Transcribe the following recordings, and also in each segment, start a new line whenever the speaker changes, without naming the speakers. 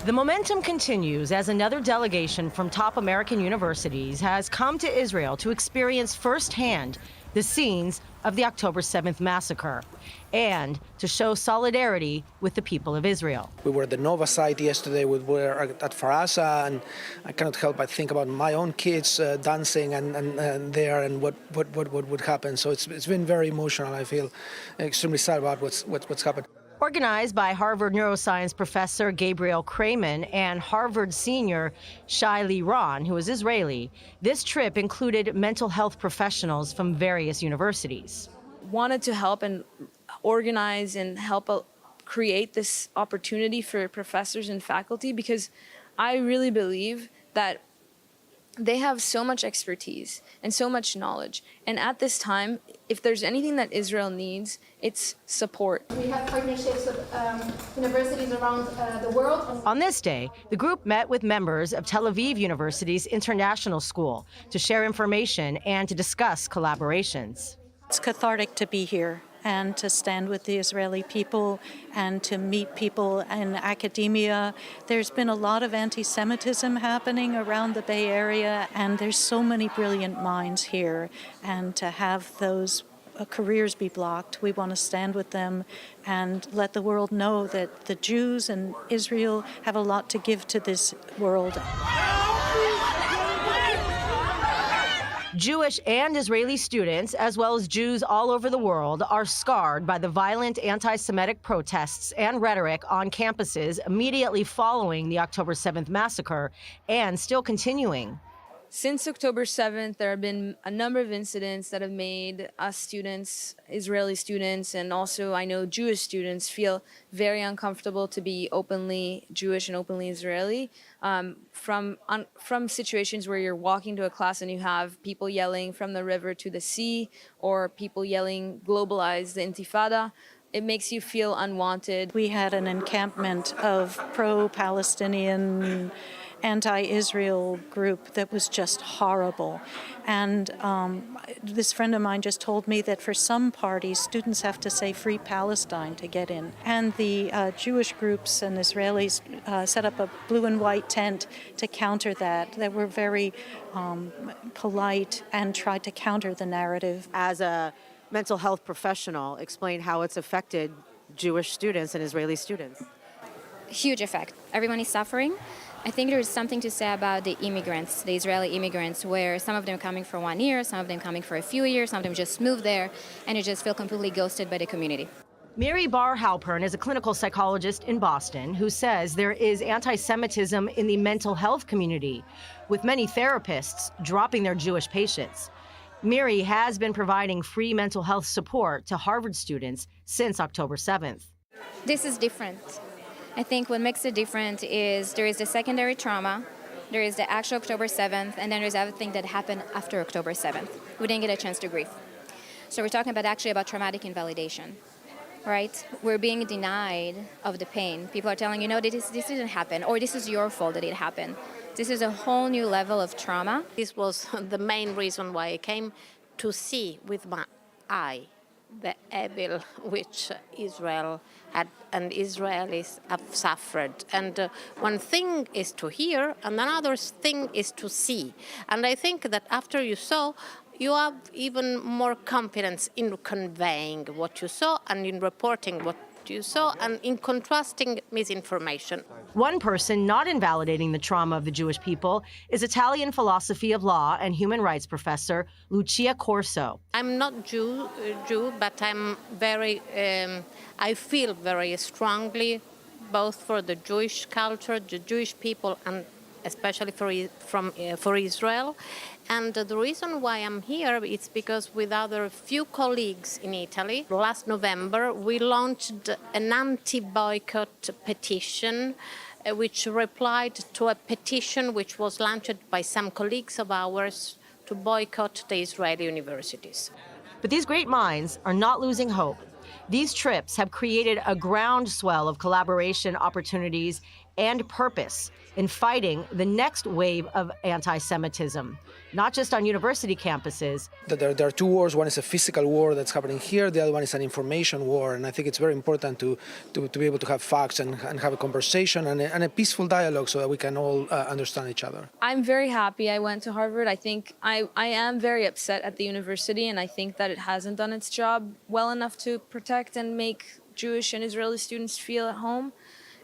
The momentum continues as another delegation from top American universities has come to Israel to experience firsthand the scenes of the October 7th massacre and to show solidarity with the people of Israel.
We were at the Nova site yesterday, we were at Farasa, and I cannot help but think about my own kids dancing and there and what would happen. So it's been very emotional. I feel extremely sad about what's happened.
Organized by Harvard neuroscience professor Gabriel Krayman and Harvard senior Shai Liron, who is Israeli, this trip included mental health professionals from various universities.
Wanted to help and organize and help create this opportunity for professors and faculty, because I really believe that they have so much expertise and so much knowledge. And at this time, if there's anything that Israel needs, it's support.
We have partnerships with universities around the world.
On this day, the group met with members of Tel Aviv University's International School to share information and to discuss collaborations.
It's cathartic to be here and to stand with the Israeli people and to meet people in academia. There's been a lot of anti-Semitism happening around the Bay Area, and there's so many brilliant minds here. And to have those careers be blocked, we want to stand with them and let the world know that the Jews and Israel have a lot to give to this world.
Jewish and Israeli students, as well as Jews all over the world, are scarred by the violent anti-Semitic protests and rhetoric on campuses immediately following the October 7th massacre and still continuing.
Since October 7th, there have been a number of incidents that have made us students, Israeli students, and also I know Jewish students feel very uncomfortable to be openly Jewish and openly Israeli. From situations where you're walking to a class and you have people yelling from the river to the sea, or people yelling globalize the Intifada, it makes you feel unwanted.
We had an encampment of pro-Palestinian anti-Israel group that was just horrible. And this friend of mine just told me that for some parties, students have to say Free Palestine to get in. And the Jewish groups and Israelis set up a blue and white tent to counter that. They were very polite and tried to counter the narrative.
As a mental health professional, explain how it's affected Jewish students and Israeli students.
Huge effect. Everyone is suffering. I think there is something to say about the immigrants, the Israeli immigrants, where some of them coming for 1 year, some of them coming for a few years, some of them just moved there, and you just feel completely ghosted by the community.
Mary Bar Halpern is a clinical psychologist in Boston who says there is anti-Semitism in the mental health community, with many therapists dropping their Jewish patients. Mary has been providing free mental health support to Harvard students since October 7th.
This is different. I think what makes it different is there is the secondary trauma, there is the actual October 7th, and then there's everything that happened after October 7th. We didn't get a chance to grieve. So we're talking about traumatic invalidation, right? We're being denied of the pain. People are telling you, no, this didn't happen, or this is your fault that it happened. This is a whole new level of trauma.
This was the main reason why I came, to see with my eye the evil which Israel had and Israelis have suffered. And one thing is to hear, and another thing is to see. And I think that after you saw, you have even more confidence in conveying what you saw and in reporting what you saw and in contrasting misinformation.
One person not invalidating the trauma of the Jewish people is Italian philosophy of law and human rights professor Lucia Corso.
I'm not Jew, but I'm very, I feel very strongly both for the Jewish culture, the Jewish people, and especially for Israel. And the reason why I'm here is because with other few colleagues in Italy, last November, we launched an anti-boycott petition, which replied to a petition which was launched by some colleagues of ours to boycott the Israeli universities.
But these great minds are not losing hope. These trips have created a groundswell of collaboration opportunities and purpose in fighting the next wave of anti-Semitism, not just on university campuses.
There are two wars. One is a physical war that's happening here. The other one is an information war. And I think it's very important to be able to have facts and have a conversation and a peaceful dialogue so that we can all understand each other.
I'm very happy I went to Harvard. I think I am very upset at the university, and I think that it hasn't done its job well enough to protect and make Jewish and Israeli students feel at home.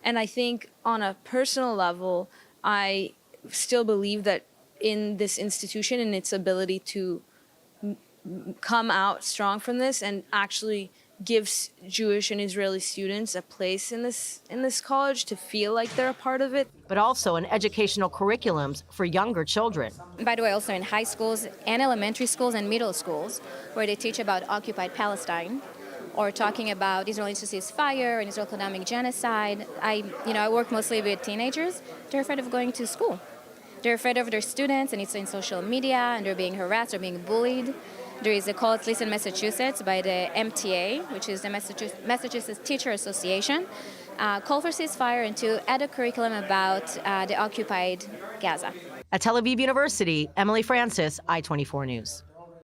And I think on a personal level, I still believe that in this institution and its ability to come out strong from this and actually gives Jewish and Israeli students a place in this college to feel like they're a part of it.
But also in educational curriculums for younger children.
By the way, also in high schools and elementary schools and middle schools, where they teach about occupied Palestine, or talking about Israel needs to ceasefire and Israel economic genocide. I work mostly with teenagers. They're afraid of going to school. They're afraid of their students, and it's in social media, and they're being harassed or being bullied. There is a call, at least in Massachusetts, by the MTA, which is the Massachusetts Teacher Association, call for ceasefire and to add a curriculum about the occupied Gaza.
At Tel Aviv University, Emily Francis, I-24 News.